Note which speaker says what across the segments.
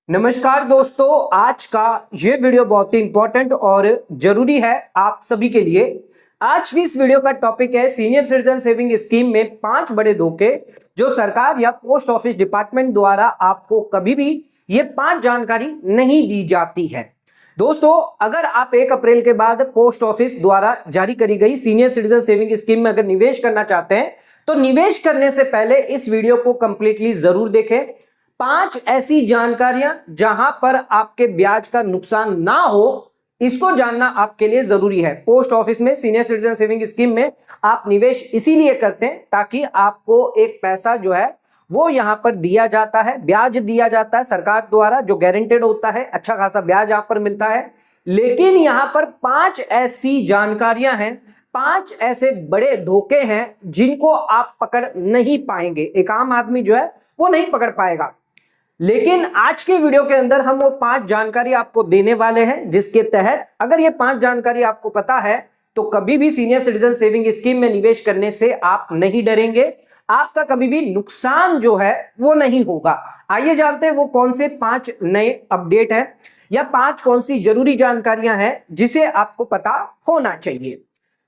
Speaker 1: नमस्कार दोस्तों, आज का ये वीडियो बहुत ही इंपॉर्टेंट और जरूरी है आप सभी के लिए। आज की इस वीडियो का टॉपिक है सीनियर सिटीजन सेविंग स्कीम में 5 बड़े धोखे जो सरकार या पोस्ट ऑफिस डिपार्टमेंट द्वारा आपको कभी भी ये 5 जानकारी नहीं दी जाती है। दोस्तों, अगर आप 1 अप्रैल के बाद पोस्ट ऑफिस द्वारा जारी करी गई सीनियर सिटीजन सेविंग स्कीम में अगर निवेश करना चाहते हैं तो निवेश करने से पहले इस वीडियो को कंप्लीटली जरूर देखें। 5 ऐसी जानकारियां जहां पर आपके ब्याज का नुकसान ना हो, इसको जानना आपके लिए जरूरी है। पोस्ट ऑफिस में सीनियर सिटीजन सेविंग स्कीम में आप निवेश इसीलिए करते हैं ताकि आपको एक पैसा जो है वो यहां पर दिया जाता है, ब्याज दिया जाता है सरकार द्वारा जो गारंटेड होता है, अच्छा खासा ब्याज यहां पर मिलता है। लेकिन यहां पर 5 ऐसी जानकारियां हैं, 5 ऐसे बड़े धोखे हैं जिनको आप पकड़ नहीं पाएंगे, एक आम आदमी जो है वो नहीं पकड़ पाएगा। लेकिन आज के वीडियो के अंदर हम वो 5 जानकारी आपको देने वाले हैं जिसके तहत अगर ये 5 जानकारी आपको पता है तो कभी भी सीनियर सिटीजन सेविंग स्कीम में निवेश करने से आप नहीं डरेंगे, आपका कभी भी नुकसान जो है वो नहीं होगा। आइए जानते हैं वो कौन से 5 नए अपडेट हैं या 5 कौन सी जरूरी जानकारियां हैं जिसे आपको पता होना चाहिए।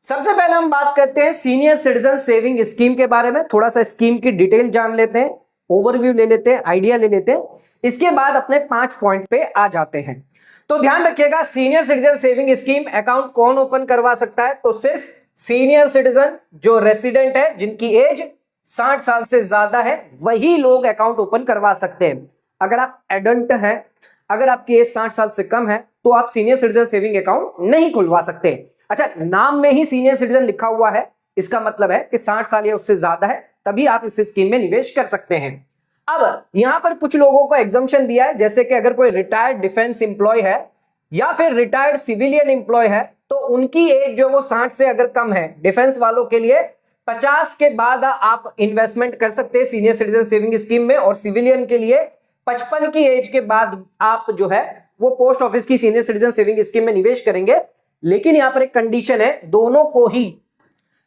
Speaker 1: सबसे पहले हम बात करते हैं सीनियर सिटीजन सेविंग स्कीम के बारे में। थोड़ा सा स्कीम की डिटेल जान लेते हैं, ओवरव्यू ले लेते हैं, आइडिया ले लेते हैं, इसके बाद अपने 5 पॉइंट पे आ जाते हैं। तो ध्यान रखिएगा, senior citizen saving scheme account कौन ओपन करवा सकता है? तो सिर्फ सीनियर सिटीजन जो रेसिडेंट है, जिनकी एज 60 साल से ज्यादा है, वही लोग अकाउंट ओपन करवा सकते हैं। अगर आप एडल्ट हैं, अगर आपकी एज 60 साल से कम है तो आप सीनियर सिटीजन सेविंग अकाउंट नहीं खुलवा सकते। अच्छा, नाम में ही सीनियर सिटीजन लिखा हुआ है, इसका मतलब है कि 60 साल या उससे ज्यादा है, तभी आप इस स्कीम में निवेश कर सकते हैं। अब यहां पर कुछ लोगों को एग्जम्पशन दिया है, जैसे कि अगर कोई रिटायर्ड डिफेंस एम्प्लॉय है या फिर रिटायर्ड सिविलियन एम्प्लॉय है तो उनकी एज जो वो 60 से अगर कम है, डिफेंस वालों के लिए 50 के बाद आप इन्वेस्टमेंट कर सकते हैं सीनियर सिटीजन सेविंग स्कीम में, और सिविलियन के लिए 55 की एज के बाद आप जो है वो पोस्ट ऑफिस की सीनियर सिटीजन सेविंग स्कीम में निवेश करेंगे। लेकिन यहां पर एक कंडीशन है, दोनों को ही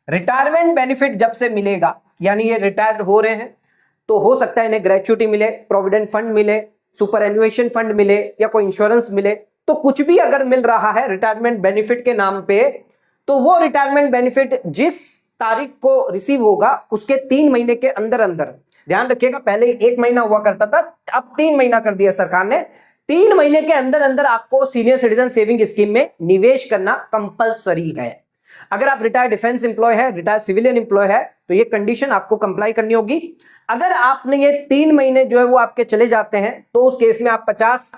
Speaker 1: रिटायरमेंट बेनिफिट जब से मिलेगा, यानी ये रिटायर्ड हो रहे हैं तो हो सकता है इन्हें ग्रेच्युटी मिले, प्रोविडेंट फंड मिले, सुपर एन्युएशन फंड मिले या कोई इंश्योरेंस मिले, तो कुछ भी अगर मिल रहा है रिटायरमेंट बेनिफिट के नाम पे, तो वो रिटायरमेंट बेनिफिट जिस तारीख को रिसीव होगा उसके 3 महीने के अंदर अंदर, ध्यान रखिएगा पहले 1 महीना हुआ करता था, अब 3 महीना कर दिया सरकार ने, 3 महीने के अंदर अंदर आपको सीनियर सिटीजन सेविंग स्कीम में निवेश करना कंपलसरी है। अगर आप रिटायर्ड डिफेंस एम्प्लॉय है, रिटायर्ड सिविलियन एम्प्लॉय है, तो ये कंडीशन आपको कंप्लाई करनी होगी। अगर आपने ये 3 महीने जो है वो आपके चले जाते हैं तो उस केस में आप 50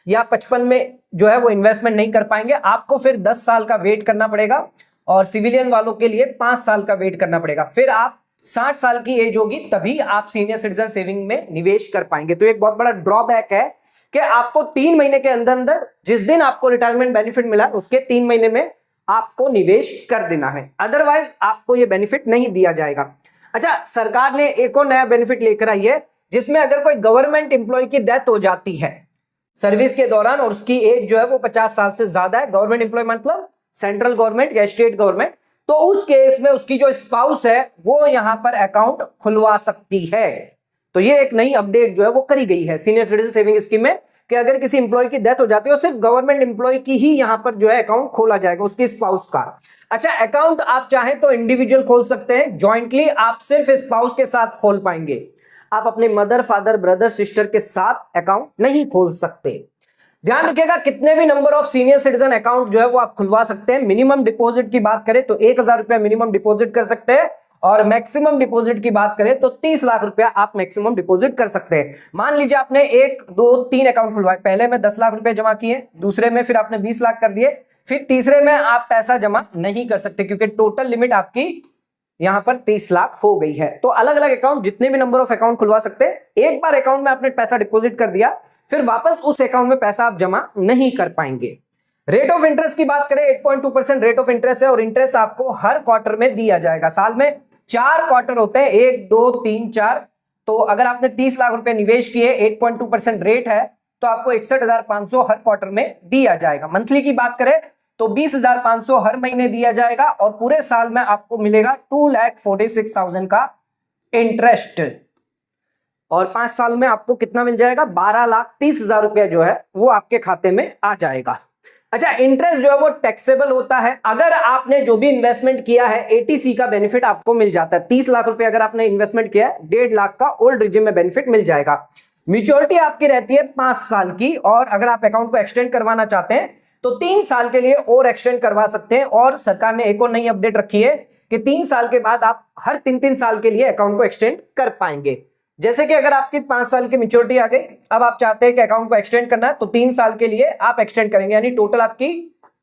Speaker 1: या 55 में जो है वो इन्वेस्टमेंट नहीं कर पाएंगे, आपको फिर 10 साल का वेट करना पड़ेगा, और सिविलियन वालों के लिए 5 साल का वेट करना पड़ेगा। फिर आप 60 साल की एज होगी तभी आप सीनियर सिटीजन सेविंग में निवेश कर पाएंगे। तो एक बहुत बड़ा ड्रॉबैक है कि आपको 3 महीने के अंदर अंदर, जिस दिन आपको रिटायरमेंट बेनिफिट मिला उसके 3 महीने में आपको निवेश कर देना है, अदरवाइज आपको यह बेनिफिट नहीं दिया जाएगा। अच्छा, सरकार ने एक और नया बेनिफिट लेकर आई है जिसमें अगर कोई गवर्नमेंट एम्प्लॉय की डेथ हो जाती है सर्विस के दौरान और उसकी एज जो है वो 50 साल से ज्यादा है, गवर्नमेंट एम्प्लॉय मतलब सेंट्रल गवर्नमेंट या स्टेट गवर्नमेंट, तो उस केस में उसकी जो स्पाउस है वो यहां पर अकाउंट खुलवा सकती है। तो ये एक नई अपडेट जो है वो करी गई है सीनियर सिटीजन सेविंग स्कीम में कि अगर किसी इंप्लॉय की डेथ हो जाती है तो सिर्फ गवर्नमेंट इंप्लॉय की ही यहां पर जो है अकाउंट खोला जाएगा, उसकी स्पाउस का। अच्छा, अकाउंट आप चाहें तो इंडिविजुअल खोल सकते हैं, जॉइंटली आप सिर्फ स्पाउस के साथ खोल पाएंगे, आप अपने मदर फादर ब्रदर सिस्टर के साथ अकाउंट नहीं खोल सकते। ध्यान रखिएगा, कितने भी number of senior citizen account जो है वो आप खुलवा सकते हैं। मिनिमम डिपॉजिट की बात करें तो 1000 रुपया मिनिमम डिपॉजिट कर सकते हैं, और मैक्सिमम डिपॉजिट की बात करें तो 30 लाख रुपया आप मैक्सिमम डिपॉजिट कर सकते हैं। मान लीजिए आपने 1 2 3 अकाउंट खुलवाए, पहले में 10 लाख रुपए जमा किए, दूसरे में फिर आपने 20 लाख कर दिए, फिर तीसरे में आप पैसा जमा नहीं कर सकते क्योंकि टोटल लिमिट आपकी यहां पर 30 लाख हो गई है। तो अलग अलग अकाउंट, जितने भी नंबर ऑफ अकाउंट खुलवा सकते हैं, एक बार अकाउंट में आपने पैसा डिपॉजिट कर दिया फिर वापस उस अकाउंट में पैसा आप जमा नहीं कर पाएंगे। रेट ऑफ इंटरेस्ट की बात करें, 8.2% रेट ऑफ इंटरेस्ट है, और इंटरेस्ट आपको हर क्वार्टर में दिया जाएगा। साल में 4 क्वार्टर होते हैं, 1 2 3 4। तो अगर आपने 30 लाख रुपए निवेश किए, 8.2% रेट है, तो आपको 61,500 हर क्वार्टर में दिया जाएगा। मंथली की बात करें तो 20,500 हर महीने दिया जाएगा, और पूरे साल में आपको मिलेगा 2,46,000 का इंटरेस्ट। और 5 साल में आपको कितना मिल जाएगा, 12,30,000 रुपया जो है वो आपके खाते में आ जाएगा। अच्छा, इंटरेस्ट जो है वो टैक्सेबल होता है। अगर आपने जो भी इन्वेस्टमेंट किया है एटीसी का बेनिफिट आपको मिल जाता है। 30 लाख रुपए अगर आपने इन्वेस्टमेंट किया है, 1.5 लाख का ओल्ड रिजिम में बेनिफिट मिल जाएगा। मैच्योरिटी आपकी रहती है 5 साल की, और अगर आप अकाउंट को एक्सटेंड करवाना चाहते हैं तो 3 साल के लिए और एक्सटेंड करवा सकते हैं। और सरकार ने एक और नई अपडेट रखी है कि 3 साल के बाद आप हर 3-3 साल के लिए अकाउंट को एक्सटेंड कर पाएंगे। जैसे कि अगर आपकी 5 साल की मैच्योरिटी आ गई, अब आप चाहते हैं कि अकाउंट को एक्सटेंड करना है, तो 3 साल के लिए आप एक्सटेंड करेंगे, यानी टोटल आपकी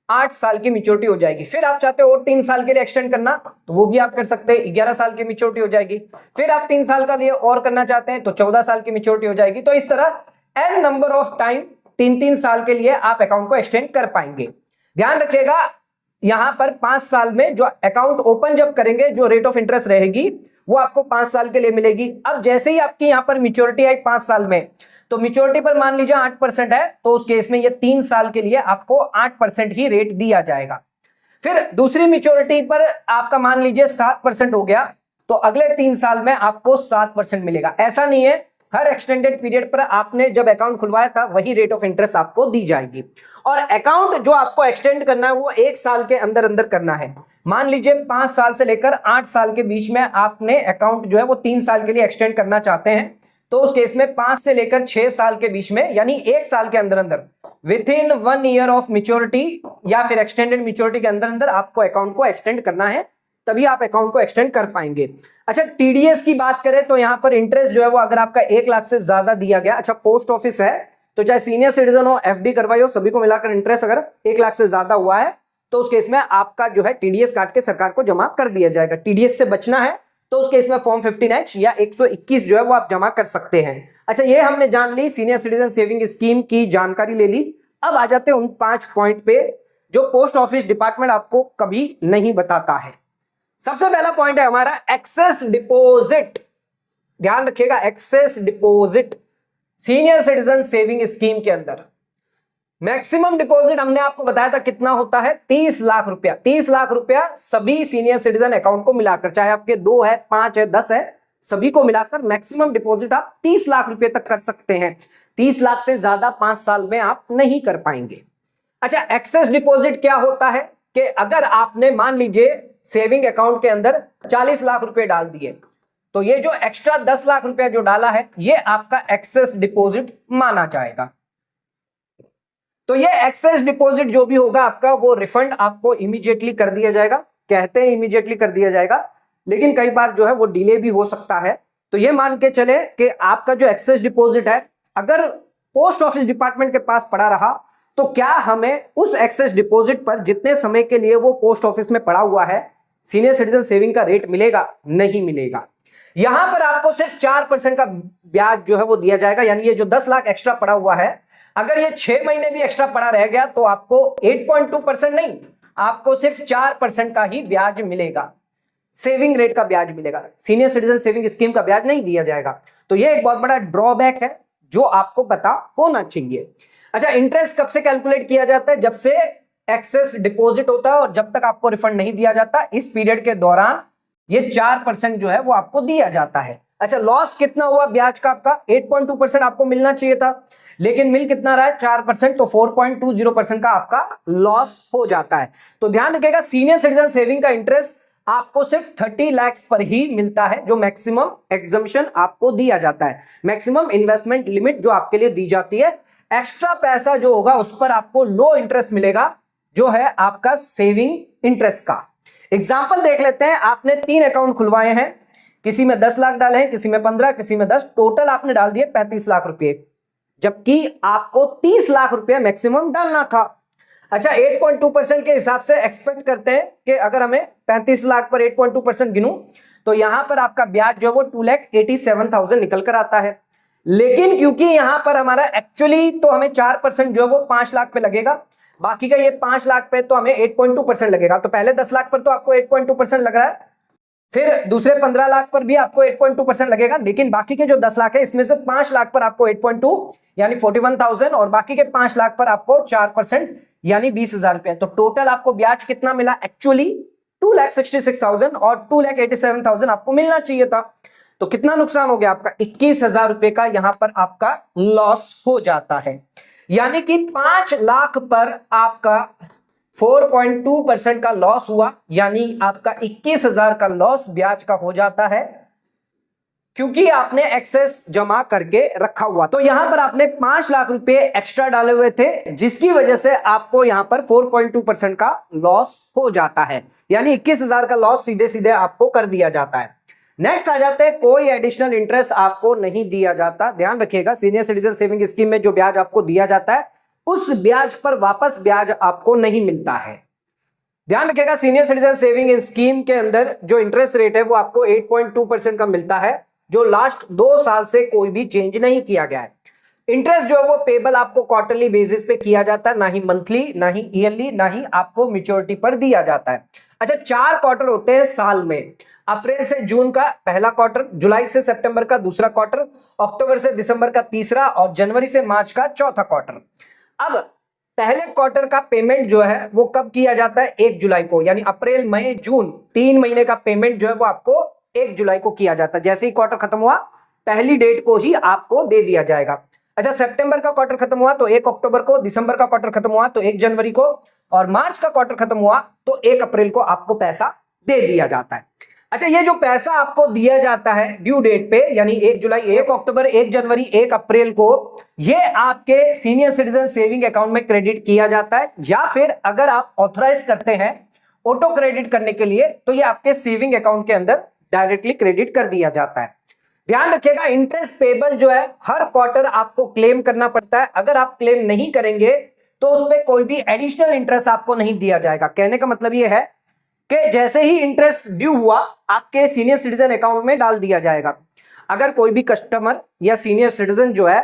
Speaker 1: 8 साल की मैच्योरिटी हो जाएगी। फिर आप चाहते हो और 3 साल के लिए एक्सटेंड करना, तो वो भी आप कर सकते हैं, 11 साल की मैच्योरिटी हो जाएगी। फिर आप 3 साल का लिए और करना चाहते हैं तो 14 साल की मैच्योरिटी हो जाएगी। तो इस तरह एन नंबर ऑफ टाइम 3-3 साल के लिए आप अकाउंट को एक्सटेंड कर पाएंगे। ध्यान रखिएगा, यहां पर 5 साल में जो अकाउंट ओपन जब करेंगे, जो रेट ऑफ इंटरेस्ट रहेगी वो आपको 5 साल के लिए मिलेगी। अब जैसे ही आपकी यहां पर मैच्योरिटी आई 5 साल में, तो मैच्योरिटी पर मान लीजिए 8% है, तो उस केस में ये 3 साल के लिए आपको 8% ही रेट दिया जाएगा। फिर दूसरी मैच्योरिटी पर आपका मान लीजिए 7% हो गया, तो अगले 3 साल में आपको 7% मिलेगा। ऐसा नहीं है, हर एक्सटेंडेड पीरियड पर आपने जब अकाउंट खुलवाया था वही रेट ऑफ इंटरेस्ट आपको दी जाएगी। और अकाउंट जो आपको एक्सटेंड करना है वो 1 साल के अंदर अंदर करना है। मान लीजिए 5 साल से लेकर 8 साल के बीच में आपने अकाउंट जो है वो 3 साल के लिए एक्सटेंड करना चाहते हैं, तो उस केस में 5 से लेकर 6 साल के बीच में, यानी 1 साल के अंदर अंदर, with in 1 year of maturity या फिर एक्सटेंडेड मैच्योरिटी के अंदर अंदर आपको अकाउंट को एक्सटेंड करना है, तभी आप अकाउंट को एक्सटेंड कर पाएंगे। अच्छा, टीडीएस की बात करें तो यहां पर इंटरेस्ट जो है वो अगर आपका 1 लाख से ज्यादा दिया गया, अच्छा पोस्ट ऑफिस है तो चाहे सीनियर सिटीजन हो, एफडी करवाई हो, सभी को मिलाकर इंटरेस्ट अगर 1 लाख से ज्यादा हुआ है तो उस केस में आपका जो है टीडीएस काट के सरकार को जमा कर दिया जाएगा। टीडीएस से बचना है तो उस केस में फॉर्म 15H या 121 जो है वो आप जमा कर सकते हैं। अच्छा, ये हमने जान ली, सीनियर सिटीजन सेविंग स्कीम की जानकारी ले ली। अब आ जाते हैं उन 5 पॉइंट पे जो पोस्ट ऑफिस डिपार्टमेंट आपको कभी नहीं बताता है। सबसे पहला पॉइंट है हमारा एक्सेस डिपॉजिट। ध्यान रखिएगा, excess deposit senior citizen saving scheme के अंदर मैक्सिमम डिपॉजिट हमने आपको बताया था कितना होता है, 30 लाख रुपया। 30 लाख रुपया सभी सीनियर सिटीजन अकाउंट को मिलाकर, चाहे आपके 2 है, 5 है, 10 है, सभी को मिलाकर मैक्सिमम डिपॉजिट आप 30 लाख रुपए तक कर सकते हैं। 30 लाख से ज्यादा 5 साल में आप नहीं कर पाएंगे। अच्छा, एक्सेस डिपॉजिट क्या होता है कि अगर आपने मान लीजिए सेविंग अकाउंट के अंदर 40 लाख रुपए डाल दिए, तो ये जो एक्स्ट्रा 10 लाख रुपया जो डाला है ये आपका एक्सेस डिपॉजिट माना जाएगा। तो ये एक्सेस डिपॉजिट जो भी होगा आपका, वो रिफंड आपको इमीडिएटली कर दिया जाएगा। कहते हैं इमीडिएटली कर दिया जाएगा, लेकिन कई बार जो है वो डिले भी हो सकता है। तो ये मान के चले कि आपका जो एक्सेस डिपॉजिट है अगर पोस्ट ऑफिस डिपार्टमेंट के पास पड़ा रहा, तो क्या हमें उस एक्सेस डिपॉजिट पर जितने समय के लिए वो पोस्ट ऑफिस में पड़ा हुआ है सीनियर सिटीजन सेविंग का रेट मिलेगा? नहीं मिलेगा। यहां पर आपको सिर्फ 4% का ब्याज जो है वो दिया जाएगा। यानी ये जो 10 लाख एक्स्ट्रा पड़ा हुआ है, अगर ये 6 महीने भी एक्स्ट्रा पड़ा रह गया तो आपको 8.2% नहीं, आपको सिर्फ 4% का ही ब्याज मिलेगा। सेविंग रेट का ब्याज मिलेगा, सीनियर सिटीजन सेविंग स्कीम का ब्याज नहीं दिया जाएगा। तो ये एक बहुत बड़ा ड्रॉबैक है जो आपको पता होना चाहिए। अच्छा, इंटरेस्ट कब से कैलकुलेट किया जाता है? जब से एक्सेस डिपॉजिट होता है और जब तक आपको रिफंड नहीं दिया जाता, इस पीरियड के दौरान ये 4% जो है वो आपको दिया जाता है। अच्छा, लॉस कितना हुआ ब्याज का? आपका 8.2% आपको मिलना चाहिए था, लेकिन मिल कितना रहा है? 4%, तो 4.20% का आपका लॉस हो जाता है। तो ध्यान रखिएगा, सीनियर सिटीजन सेविंग का इंटरेस्ट आपको सिर्फ 30 लाख पर ही मिलता है, जो मैक्सिमम एग्जम्पशन आपको दिया जाता है, मैक्सिमम इन्वेस्टमेंट लिमिट जो आपके लिए दी जाती है। एक्स्ट्रा पैसा जो होगा उस पर आपको लो इंटरेस्ट मिलेगा, जो है आपका सेविंग इंटरेस्ट का। एग्जाम्पल देख लेते हैं। आपने 3 अकाउंट खुलवाए हैं, किसी में 10 लाख डाले हैं, किसी में 15, किसी में 10, टोटल आपने डाल दिए 35 लाख रुपए, जबकि आपको 30 लाख रुपए मैक्सिमम डालना था। अच्छा, 8.2% के हिसाब से एक्सपेक्ट करते हैं कि अगर हमें 35 लाख पर 8.2% गिनूं तो यहां पर आपका ब्याज जो है वो 2,87,000 निकल कर आता है। लेकिन क्योंकि यहां पर हमारा एक्चुअली तो हमें 4% जो है वो 5 लाख पे लगेगा, बाकी का ये 5 लाख पे तो हमें 8.2% लगेगा। तो पहले 10 लाख पर तो आपको 8.2% लग रहा है, फिर दूसरे 15 लाख पर भी आपको 8.2% लगेगा, लेकिन बाकी के जो 10 लाख है इसमें से 5 लाख पर आपको 8.2 यानी 41,000 और बाकी के 5 लाख पर आपको 4% यानी 20,000 रुपए। तो टोटल आपको ब्याज कितना मिला? एक्चुअली 2,66,000 और 2,87,000 आपको मिलना चाहिए था। तो कितना नुकसान हो गया आपका? 21,000 रुपए का यहां पर आपका लॉस हो जाता है। यानी कि 5 लाख पर आपका 4.2% का लॉस हुआ, यानी आपका 21,000 का लॉस ब्याज का हो जाता है, क्योंकि आपने एक्सेस जमा करके रखा हुआ। तो यहां पर आपने 5 लाख रुपए एक्स्ट्रा डाले हुए थे, जिसकी वजह से आपको यहां पर 4.2% का लॉस हो जाता है, यानी 21,000 का लॉस सीधे सीधे आपको कर दिया जाता है। नेक्स्ट आ जाते हैं, कोई एडिशनल इंटरेस्ट आपको नहीं दिया जाता। ध्यान रखिएगा, सीनियर सिटीजन सेविंग स्कीम में जो ब्याज आपको दिया जाता है, उस ब्याज पर वापस ब्याज आपको नहीं मिलता है। ध्यान रखिएगा, सीनियर सिटीजन सेविंग स्कीम के अंदर जो इंटरेस्ट रेट है वो आपको 8.2% का मिलता है, जो लास्ट 2 साल से कोई भी चेंज नहीं किया गया है। इंटरेस्ट जो है वो पेबल आपको क्वार्टरली बेसिस पे किया जाता है, ना ही मंथली, ना ही ईयरली, ना ही आपको मैच्योरिटी पर दिया जाता है। अच्छा, 4 क्वार्टर होते हैं साल में। अप्रैल से जून का पहला क्वार्टर, जुलाई से सितंबर का दूसरा क्वार्टर, अक्टूबर से दिसंबर का तीसरा और जनवरी से मार्च का चौथा क्वार्टर। अब पहले क्वार्टर का पेमेंट जो है वो कब किया जाता है? 1 जुलाई को, यानी अप्रैल मई जून 3 महीने का पेमेंट जो है वो आपको 1 जुलाई को किया जाता है। जैसे ही क्वार्टर खत्म हुआ, पहली डेट को ही आपको दे दिया जाएगा। अच्छा, सितंबर का क्वार्टर खत्म हुआ तो 1 अक्टूबर को, दिसंबर का क्वार्टर खत्म हुआ तो 1 जनवरी को, और मार्च का क्वार्टर खत्म हुआ तो 1 अप्रैल को आपको पैसा दे दिया जाता है। अच्छा, ये जो पैसा आपको दिया जाता है ड्यू डेट पे, यानी 1 जुलाई, 1 अक्टूबर, 1 जनवरी, 1 अप्रैल को, ये आपके सीनियर सिटीजन सेविंग अकाउंट में क्रेडिट किया जाता है, या फिर अगर आप ऑथराइज करते हैं ऑटो क्रेडिट करने के लिए, तो ये आपके सेविंग अकाउंट के अंदर डायरेक्टली क्रेडिट कर दिया जाता है। ध्यान रखिएगा, इंटरेस्ट पेबल जो है हर क्वार्टर आपको क्लेम करना पड़ता है। अगर आप क्लेम नहीं करेंगे तो उसमें कोई भी एडिशनल इंटरेस्ट आपको नहीं दिया जाएगा। कहने का मतलब यह है कि जैसे ही इंटरेस्ट ड्यू हुआ, आपके सीनियर सिटीजन अकाउंट में डाल दिया जाएगा। अगर कोई भी कस्टमर या सीनियर सिटीजन जो है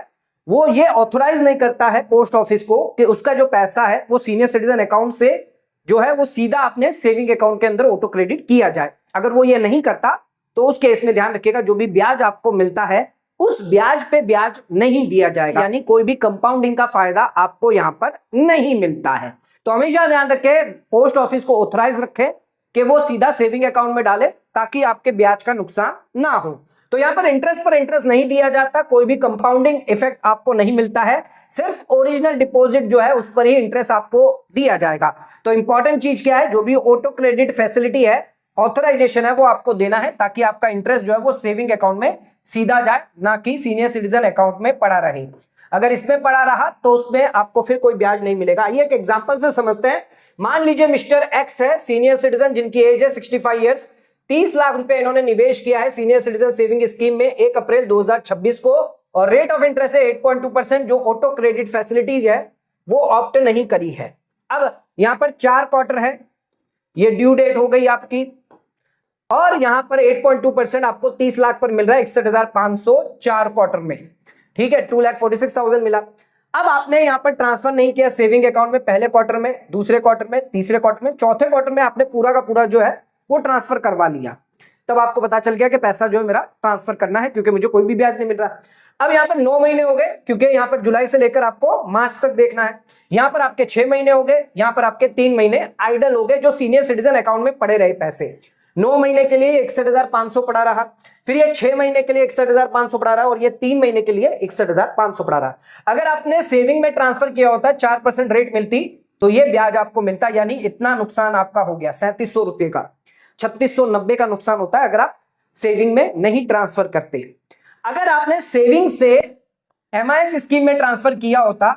Speaker 1: वो ये ऑथराइज नहीं करता है पोस्ट ऑफिस को कि उसका जो पैसा है वो सीनियर सिटीजन अकाउंट से जो है वो सीधा अपने सेविंग अकाउंट के अंदर ऑटो क्रेडिट किया जाए, अगर वो ये नहीं करता तो उस केस में ध्यान रखिएगा, जो भी ब्याज आपको मिलता है उस ब्याज पे ब्याज नहीं दिया जाएगा, यानी कोई भी कंपाउंडिंग का फायदा आपको यहां पर नहीं मिलता है। तो हमेशा ध्यान रखें, पोस्ट ऑफिस को ऑथराइज रखें कि वो सीधा सेविंग अकाउंट में डाले, ताकि आपके ब्याज का नुकसान ना हो। तो यहां पर इंटरेस्ट नहीं दिया जाता, कोई भी कंपाउंडिंग इफेक्ट आपको नहीं मिलता है, सिर्फ ओरिजिनल डिपॉजिट जो है उस पर ही इंटरेस्ट आपको दिया जाएगा। तो इंपॉर्टेंट चीज क्या है, जो भी ऑटो क्रेडिट फैसिलिटी है, ऑथराइजेशन है, वो आपको देना है, ताकि आपका इंटरेस्ट जो है वो सेविंग अकाउंट में सीधा जाए, ना कि सीनियर सिटीजन अकाउंट में पड़ा रहे। अगर इसमें पड़ा रहा तो उसमें आपको फिर कोई ब्याज नहीं मिलेगा। ये एक एग्जांपल से समझते हैं। मान लीजिए मिस्टर एक्स है, सीनियर सिटीजन, जिनकी एज है 65 ईयर्स, 30 लाख रुपए इन्होंने निवेश किया है सीनियर सिटीजन सेविंग स्कीम में 1 अप्रैल 2026 को, और रेट ऑफ इंटरेस्ट है 8.2%, जो ऑटो क्रेडिट फैसिलिटीज है वो ऑप्ट नहीं करी है। अब यहां पर 4 क्वार्टर है, ये ड्यू डेट हो गई आपकी, और यहां पर 8.2% आपको 30 लाख पर मिल रहा है 61,500 4 क्वार्टर में, ठीक है, 2,46,000 मिला। अब आपने यहां पर ट्रांसफर नहीं किया सेविंग अकाउंट में, पहले क्वार्टर में, दूसरे क्वार्टर में, तीसरे क्वार्टर में, चौथे क्वार्टर में आपने पूरा का पूरा जो है वो ट्रांसफर करवा लिया, तब आपको पता चल गया कि पैसा जो है मेरा ट्रांसफर करना है, क्योंकि मुझे कोई भी ब्याज नहीं मिल रहा। अब यहाँ पर 9 महीने हो गए, क्योंकि यहाँ पर जुलाई से लेकर आपको मार्च तक देखना है। यहाँ पर आपके 6 महीने हो गए, यहाँ पर आपके 3 महीने आइडल हो गए, जो सीनियर सिटीजन अकाउंट में पड़े रहे पैसे। 9 महीने के लिए 61,500 पड़ा रहा, फिर ये 6 महीने के लिए 61,500 पड़ा रहा, और ये 3 महीने के लिए 61,500 पड़ा रहा। अगर आपने सेविंग में ट्रांसफर किया होता 4% रेट मिलती तो ये ब्याज आपको मिलता, यानी इतना नुकसान आपका हो गया 3700 रुपए का, 3690 का नुकसान होता है अगर आप सेविंग में नहीं ट्रांसफर करते। अगर आपने सेविंग से एमआईएस स्कीम में ट्रांसफर किया होता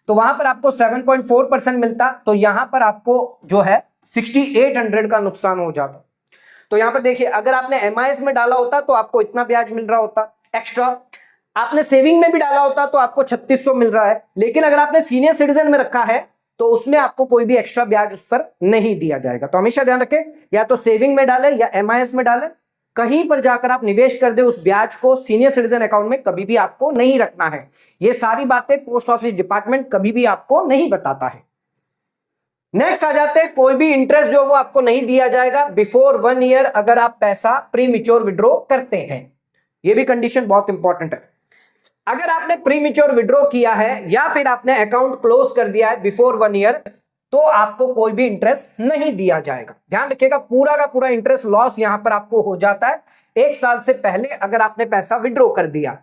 Speaker 1: तो वहां पर आपको 7.4% मिलता, तो यहां पर आपको जो है 6800 का नुकसान हो जाता। तो यहां पर देखिए, अगर आपने एमआईएस में डाला होता तो आपको इतना ब्याज मिल रहा होता एक्स्ट्रा, आपने सेविंग में भी डाला होता तो आपको 3600 मिल रहा है, लेकिन अगर आपने सीनियर सिटीजन में रखा है तो उसमें आपको कोई भी एक्स्ट्रा ब्याज उस पर नहीं दिया जाएगा। तो हमेशा ध्यान रखें, या तो सेविंग में डालें या एमआईएस में डालें, कहीं पर जाकर आप निवेश कर दे उस ब्याज को सीनियर सिटीजन अकाउंट में कभी भी आपको नहीं रखना है। ये सारी बातें पोस्ट ऑफिस डिपार्टमेंट कभी भी आपको नहीं बताता है। नेक्स्ट आ जाते हैं, कोई भी इंटरेस्ट जो वो आपको नहीं दिया जाएगा बिफोर 1 ईयर अगर आप पैसा प्री मैच्योर विड्रॉ करते हैं। ये भी कंडीशन बहुत इंपॉर्टेंट है। अगर आपने प्री मैच्योर विड्रॉ किया है या फिर आपने अकाउंट क्लोज कर दिया है बिफोर 1 ईयर, तो आपको कोई भी इंटरेस्ट नहीं दिया जाएगा। ध्यान रखिएगा, पूरा का पूरा इंटरेस्ट लॉस यहां पर आपको हो जाता है 1 साल से पहले अगर आपने पैसा विड्रॉ कर दिया।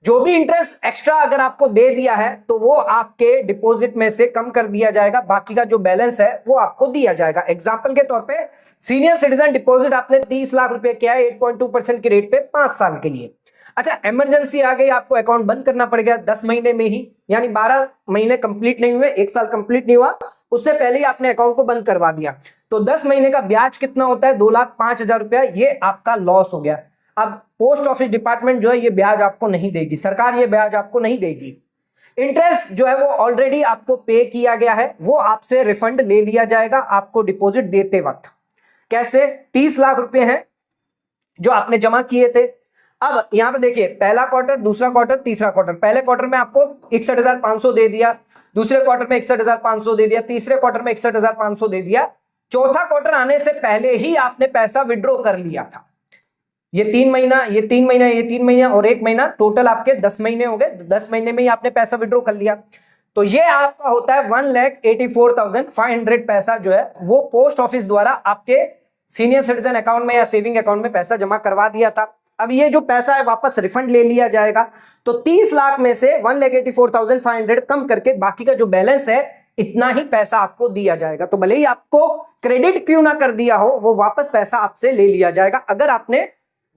Speaker 1: जो भी इंटरेस्ट एक्स्ट्रा अगर आपको दे दिया है तो वो आपके डिपॉजिट में से कम कर दिया जाएगा, बाकी का जो बैलेंस है वो आपको दिया जाएगा। एग्जांपल के तौर पे सीनियर सिटीजन डिपॉजिट आपने 30 लाख रुपए किया है 8.2% की रेट पे 5 साल के लिए। अच्छा, इमरजेंसी आ गई, आपको अकाउंट बंद करना पड़ गया 10 महीने में ही, यानी 12 महीने कंप्लीट नहीं हुए, 1 साल कंप्लीट नहीं हुआ, उससे पहले ही आपने अकाउंट को बंद करवा दिया, तो 10 महीने का ब्याज कितना होता है? 2,05,000 रुपया, ये आपका लॉस हो गया। अब पोस्ट ऑफिस डिपार्टमेंट जो है ये ब्याज आपको नहीं देगी, सरकार ये ब्याज आपको नहीं देगी। इंटरेस्ट जो है वो ऑलरेडी आपको पे किया गया है, वो आपसे रिफंड ले लिया जाएगा आपको डिपॉजिट देते वक्त। कैसे? 30 लाख रुपए हैं जो आपने जमा किए थे। अब यहां पे देखिए, पहला क्वार्टर, दूसरा क्वार्टर, तीसरा क्वार्टर। पहले क्वार्टर में आपको 61,500 दे दिया, दूसरे क्वार्टर में 61,500 दे दिया, तीसरे क्वार्टर में 61,500 दे दिया, चौथा क्वार्टर आने से पहले ही आपने पैसा विड्रॉ कर लिया था। ये 3 महीना, ये 3 महीना, ये 3 महीना और 1 महीना, टोटल आपके 10 महीने हो गए। 10 महीने में ही आपने पैसा विड्रॉ कर लिया, तो ये आपका होता है 1,84,500 पैसा जो है वो पोस्ट ऑफिस द्वारा आपके सीनियर सिटीजन अकाउंट में या सेविंग अकाउंट में पैसा जमा करवा दिया था। अब ये जो पैसा है वापस रिफंड ले लिया जाएगा, तो 30 लाख में से 1,84,500 कम करके बाकी का जो बैलेंस है इतना ही पैसा आपको दिया जाएगा। तो भले ही आपको क्रेडिट क्यों ना कर दिया हो, वो वापस पैसा आपसे ले लिया जाएगा अगर आपने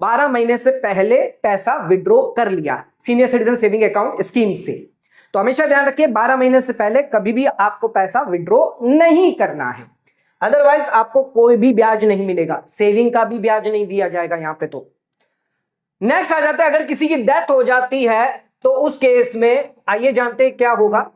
Speaker 1: 12 महीने से पहले पैसा विड्रॉ कर लिया senior citizen saving account scheme से। तो हमेशा ध्यान रखिए, 12 महीने से पहले कभी भी आपको पैसा विड्रॉ नहीं करना है, अदरवाइज आपको कोई भी ब्याज नहीं मिलेगा, सेविंग का भी ब्याज नहीं दिया जाएगा यहां पे। तो नेक्स्ट आ जाता है, अगर किसी की डेथ हो जाती है तो उस केस में आइए जानते हैं क्या होगा।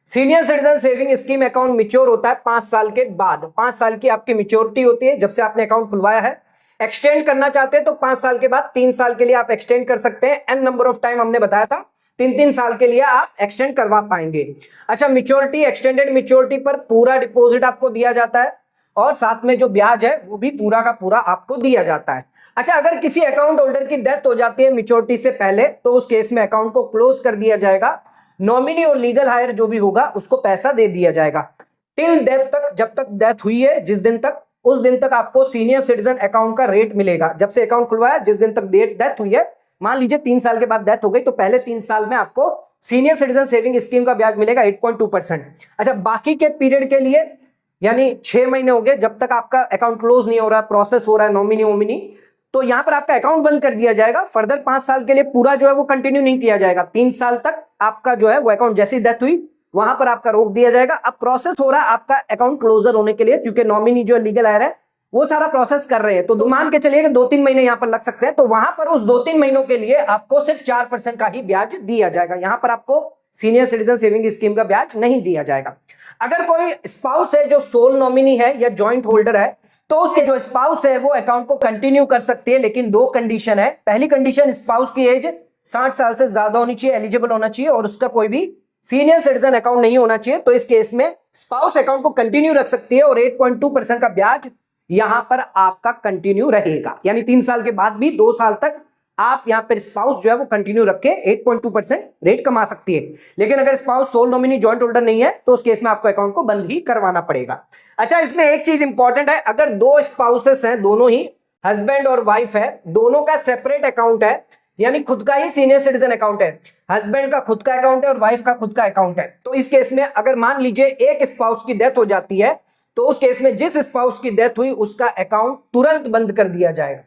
Speaker 1: Senior citizen saving scheme account mature होता है 5 साल के बाद। 5 साल की आपकी मैच्योरिटी होती है जब से आपने अकाउंट खुलवाया है। एक्सटेंड करना चाहते हैं तो 5 साल के बाद 3 साल के लिए आप एक्सटेंड कर सकते हैं। एन नंबर ऑफ टाइम हमने बताया था, 3-3 साल के लिए आप एक्सटेंड करवा पाएंगे। अच्छा, मैच्योरिटी, एक्सटेंडेड मैच्योरिटी पर पूरा डिपॉजिट आपको दिया जाता है और साथ में जो ब्याज है वो भी पूरा का पूरा आपको दिया जाता है। अच्छा, अगर किसी अकाउंट होल्डर की डेथ हो जाती है मैच्योरिटी से पहले तो उस केस में अकाउंट को क्लोज कर दिया जाएगा। नॉमिनी और लीगल हायर जो भी होगा उसको पैसा दे दिया जाएगा टिल डेथ तक। जब तक डेथ हुई है जिस दिन तक, उस दिन तक आपको सीनियर सिटीजन अकाउंट का रेट मिलेगा। जब से अकाउंट खुलवाया जिस दिन तक डेथ हुई है, मान लीजिए 3 साल के बाद डेथ हो गई तो पहले 3 साल में आपको सीनियर सिटीजन सेविंग स्कीम का ब्याज मिलेगा 8.2%। अच्छा, बाकी के पीरियड के लिए यानी 6 महीने हो गए जब तक आपका अकाउंट क्लोज नहीं हो रहा, प्रोसेस हो रहा है नॉमिनी वोमिनी, तो यहां पर आपका अकाउंट बंद कर दिया जाएगा। फर्दर 5 साल के लिए पूरा जो है वो कंटिन्यू नहीं किया जाएगा। 3 साल तक आपका जो है वो अकाउंट जैसी डेथ हुई वहां पर आपका रोक दिया जाएगा। अब प्रोसेस हो रहा है आपका अकाउंट क्लोजर होने के लिए, क्योंकि नॉमिनी जो लीगल हायर है वो सारा प्रोसेस कर रहे हैं, तो मान के चलिए कि 2-3 महीने यहां पर लग सकते हैं। तो वहां पर उस 2-3 महीनों के लिए आपको सिर्फ 4% का ही ब्याज दिया जाएगा। यहां पर आपको सीनियर सिटीजन सेविंग स्कीम का ब्याज नहीं दिया जाएगा। अगर कोई स्पाउस है जो सोल नॉमिनी है या जॉइंट होल्डर है तो उसके जो स्पाउस है वो अकाउंट को कंटिन्यू कर सकती है, लेकिन 2 कंडीशन है। पहली कंडीशन, स्पाउस की एज 60 साल से ज्यादा होनी चाहिए, एलिजिबल होना चाहिए और उसका कोई भी सीनियर सिटीजन अकाउंट नहीं होना चाहिए। तो इस केस में स्पाउस अकाउंट को कंटिन्यू रख सकती है और 8.2% का ब्याज यहां पर आपका कंटिन्यू रहेगा, यानी 3 साल के बाद भी 2 साल तक आप यहां पर स्पाउस जो है वो कंटिन्यू रख के 8.2% रेट कमा सकती है। लेकिन अगर spouse sole nominee joint holder नहीं है तो उस केस में आपको अकाउंट को बंद ही करवाना पड़ेगा। अच्छा, इसमें एक चीज इंपॉर्टेंट है, अगर 2 स्पाउसेस हैं, दोनों ही हस्बैंड और वाइफ है, दोनों का सेपरेट अकाउंट है, यानी खुद का ही सीनियर सिटीजन अकाउंट है, हस्बैंड का खुद का अकाउंट है और वाइफ का खुद का अकाउंट है, तो इस केस में अगर मान लीजिए एक स्पाउस की डेथ हो जाती है तो उस केस में जिस स्पाउस की डेथ हुई उसका अकाउंट तुरंत बंद कर दिया जाएगा।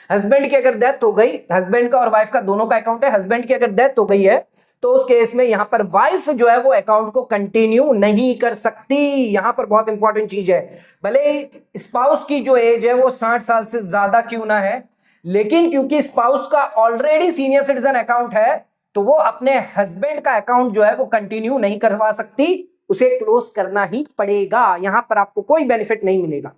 Speaker 1: हस्बैंड की अगर डेथ हो गई, हस्बैंड का और वाइफ का दोनों का अकाउंट है, हस्बैंड की अगर डेथ हो गई है तो उस केस में यहां पर वाइफ जो है वो अकाउंट को कंटिन्यू नहीं कर सकती। यहां पर बहुत इंपॉर्टेंट चीज है, भले स्पाउस की जो एज है वो 60 साल से ज्यादा क्यों ना है, लेकिन क्योंकि स्पाउस का ऑलरेडी सीनियर सिटीजन अकाउंट है तो वो अपने हस्बैंड का अकाउंट जो है वो कंटिन्यू नहीं करवा सकती, उसे क्लोज करना ही पड़ेगा। यहां पर आपको कोई बेनिफिट नहीं मिलेगा।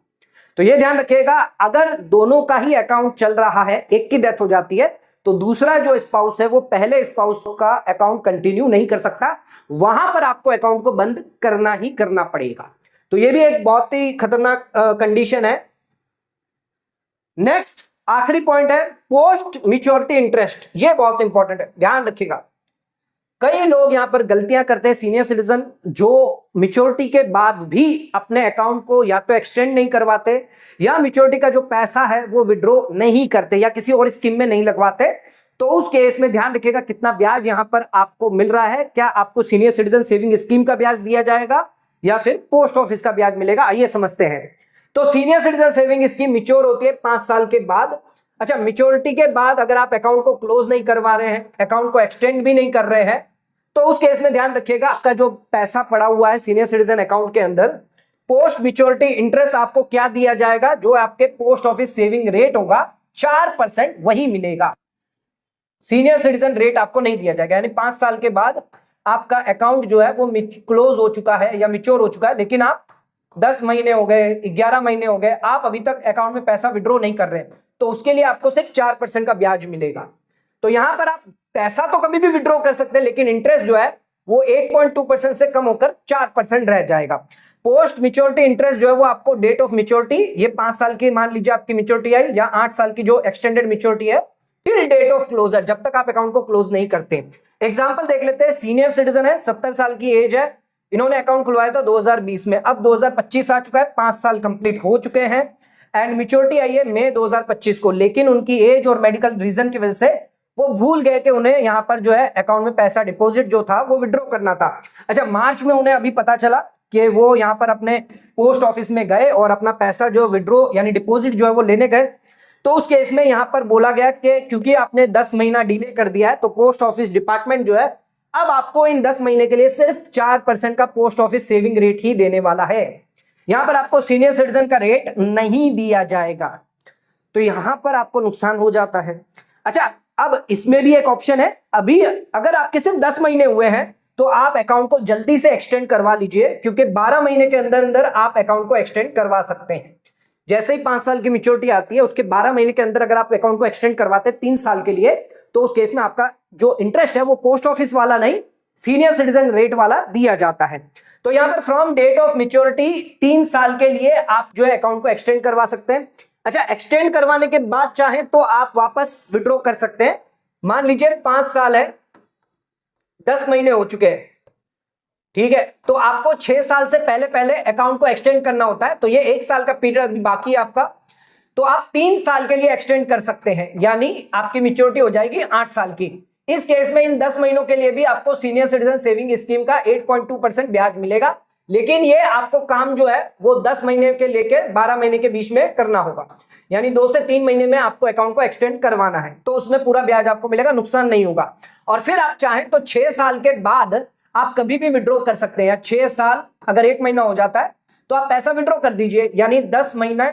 Speaker 1: तो ये ध्यान रखिएगा, अगर दोनों का ही अकाउंट चल रहा है, एक की डेथ हो जाती है तो दूसरा जो स्पाउस है वो पहले स्पाउस का अकाउंट कंटिन्यू नहीं कर सकता, वहां पर आपको अकाउंट को बंद करना ही करना पड़ेगा। तो ये भी एक बहुत ही खतरनाक कंडीशन है। नेक्स्ट आखिरी पॉइंट है पोस्ट मैच्योरिटी इंटरेस्ट, ये बहुत इंपॉर्टेंट है, ध्यान रखिएगा। कई लोग यहां पर गलतियां करते हैं सीनियर सिटीजन, जो मैच्योरिटी के बाद भी अपने अकाउंट को या तो एक्सटेंड नहीं करवाते या मैच्योरिटी का जो पैसा है वो विड्रॉ नहीं करते या किसी और स्कीम में नहीं लगवाते। तो उस केस में ध्यान रखिएगा कितना ब्याज यहां पर आपको मिल रहा है। क्या आपको सीनियर सिटीजन सेविंग स्कीम का ब्याज दिया जाएगा या फिर पोस्ट ऑफिस का ब्याज मिलेगा, आइए समझते हैं। तो senior citizen saving scheme mature होती है 5 साल के बाद। अच्छा, मैच्योरिटी के बाद अगर आप अकाउंट को क्लोज नहीं करवा रहे हैं, अकाउंट को एक्सटेंड भी नहीं कर रहे हैं, तो उस केस में ध्यान रखिएगा आपका जो पैसा पड़ा हुआ है सीनियर सिटीजन अकाउंट के अंदर, पोस्ट मैच्योरिटी इंटरेस्ट आपको क्या दिया जाएगा, जो आपके पोस्ट ऑफिस सेविंग रेट होगा 4% वही मिलेगा। सीनियर सिटीजन रेट आपको नहीं दिया जाएगा। यानी 5 साल के बाद आपका अकाउंट जो है वो क्लोज हो चुका है या मैच्योर हो चुका है, लेकिन आप 10 महीने हो गए, 11 महीने हो गए, आप अभी तक अकाउंट में पैसा विड्रॉ नहीं कर रहे हैं, तो उसके लिए आपको सिर्फ 4% का ब्याज मिलेगा। तो यहां पर आप पैसा तो कभी भी विड्रॉ कर सकते हैं, लेकिन इंटरेस्ट जो है वो 8.2% से कम होकर 4% रह जाएगा। पोस्ट मैच्योरिटी इंटरेस्ट जो है वो आपको डेट ऑफ मैच्योरिटी, ये 5 साल की मान लीजिए आपकी मैच्योरिटी आई, या 8 साल की जो एक्सटेंडेड मैच्योरिटी है, टिल डेट ऑफ क्लोजर, जब तक आप अकाउंट को क्लोज नहीं करते। एग्जांपल देख लेते हैं। सीनियर सिटीजन है, 70 साल की एज है, इन्होंने अकाउंट खुलवाया था 2020 में, अब 2025 आ चुका है, 5 साल कंप्लीट हो चुके हैं एंड मैच्योरिटी आई है मई 2025 को, लेकिन उनकी एज और मेडिकल रीजन की वजह से वो भूल गए कि उन्हें यहां पर जो है अकाउंट में पैसा डिपॉजिट जो था वो विड्रॉ करना था। अच्छा, मार्च में उन्हें अभी पता चला कि वो यहां पर अपने पोस्ट ऑफिस में गए और अपना पैसा जो विड्रॉ यानी डिपॉजिट जो है वो लेने गए, तो उस केस में यहां पर बोला गया कि क्योंकि आपने 10 महीना डिले कर दिया है, तो पोस्ट ऑफिस डिपार्टमेंट जो है अब आपको इन 10 महीने के लिए सिर्फ 4% का पोस्ट ऑफिस सेविंग रेट ही देने वाला है। यहां पर आपको सीनियर सिटीजन का रेट नहीं दिया जाएगा, तो यहां पर आपको नुकसान हो जाता है। अच्छा, अब इसमें भी एक ऑप्शन है, अभी अगर आपके सिर्फ 10 महीने हुए हैं तो आप अकाउंट को जल्दी से एक्सटेंड करवा लीजिए, क्योंकि 12 महीने के अंदर अंदर आप अकाउंट को एक्सटेंड करवा सकते हैं। जैसे ही 5 साल की मैच्योरिटी आती है, उसके 12 महीने के अंदर अगर आप अकाउंट को एक्सटेंड करवाते हैं 3 साल के लिए, तो उस केस में आपका जो इंटरेस्ट है वो पोस्ट ऑफिस वाला नहीं, सीनियर सिटीजन रेट वाला दिया जाता है। तो यहां पर फ्रॉम डेट ऑफ मैच्योरिटी 3 साल के लिए आप जो है अकाउंट को एक्सटेंड करवा सकते हैं। अच्छा, एक्सटेंड करवाने के बाद चाहे तो आप वापस विड्रॉ कर सकते हैं। मान लीजिए 5 साल है, 10 महीने हो चुके हैं, ठीक है, तो आपको 6 साल से पहले पहले अकाउंट को एक्सटेंड करना होता है, तो ये 1 साल का पीरियड अभी बाकी है आपका, तो आप 3 साल के लिए एक्सटेंड कर सकते हैं, यानी आपकी मैच्योरिटी हो जाएगी 8 साल की। इस केस में इन 10 महीनों के लिए भी आपको सीनियर सिटीजन सेविंग स्कीम का 8.2% ब्याज मिलेगा, लेकिन ये आपको काम जो है वो 10 महीने के लेकर 12 महीने के बीच में करना होगा, यानी 2 से 3 महीने में आपको अकाउंट को एक्सटेंड करवाना है, तो उसमें पूरा ब्याज आपको मिलेगा, नुकसान नहीं होगा। और फिर आप चाहें तो 6 साल के बाद आप कभी भी विड्रॉ कर सकते हैं। 6 साल अगर 1 महीना हो जाता है तो आप पैसा विड्रॉ कर दीजिए, यानी 10 महीने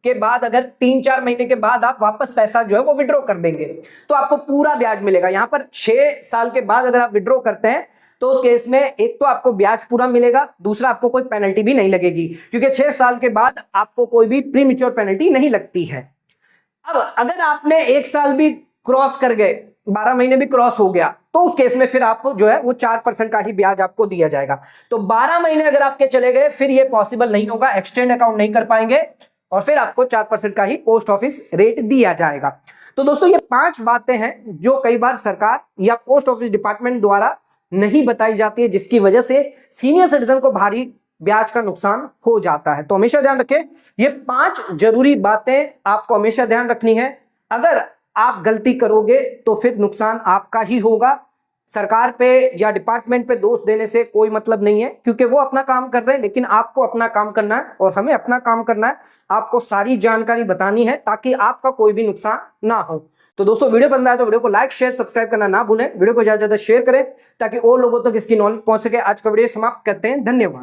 Speaker 1: के बाद अगर 3-4 महीने के बाद आप वापस पैसा जो है वो विड्रॉ कर देंगे तो आपको पूरा ब्याज मिलेगा। यहां पर 6 साल के बाद अगर आप विड्रॉ करते हैं तो उस केस में एक तो आपको ब्याज पूरा मिलेगा, दूसरा आपको कोई पेनल्टी भी नहीं लगेगी, क्योंकि 6 साल के बाद आपको कोई भी प्री मैच्योर पेनल्टी नहीं लगती है। अब अगर आपने 1 साल भी क्रॉस कर गए, 12 महीने भी क्रॉस हो गया, तो उस केस में फिर आपको जो है वो 4% का ही ब्याज आपको दिया जाएगा। तो 12 महीने अगर आपके चले गए फिर ये पॉसिबल नहीं होगा, एक्सटेंड अकाउंट नहीं कर पाएंगे और फिर आपको 4% का ही पोस्ट ऑफिस रेट दिया जाएगा। तो दोस्तों, ये 5 बातें हैं जो कई बार सरकार या पोस्ट ऑफिस डिपार्टमेंट द्वारा नहीं बताई जाती है, जिसकी वजह से सीनियर सिटीजन को भारी ब्याज का नुकसान हो जाता है। तो हमेशा ध्यान रखें, ये 5 जरूरी बातें आपको हमेशा ध्यान रखनी है। अगर आप गलती करोगे तो फिर नुकसान आपका ही होगा। सरकार पे या डिपार्टमेंट पे दोष देने से कोई मतलब नहीं है, क्योंकि वो अपना काम कर रहे हैं, लेकिन आपको अपना काम करना है और हमें अपना काम करना है। आपको सारी जानकारी बतानी है ताकि आपका कोई भी नुकसान ना हो। तो दोस्तों, वीडियो पसंद आए तो वीडियो को लाइक शेयर सब्सक्राइब करना ना भूलें। वीडियो को ज्यादा से ज्यादा शेयर करें ताकि और लोगों तक इसकी नॉलेज पहुंच सके। आज का वीडियो समाप्त करते हैं, धन्यवाद।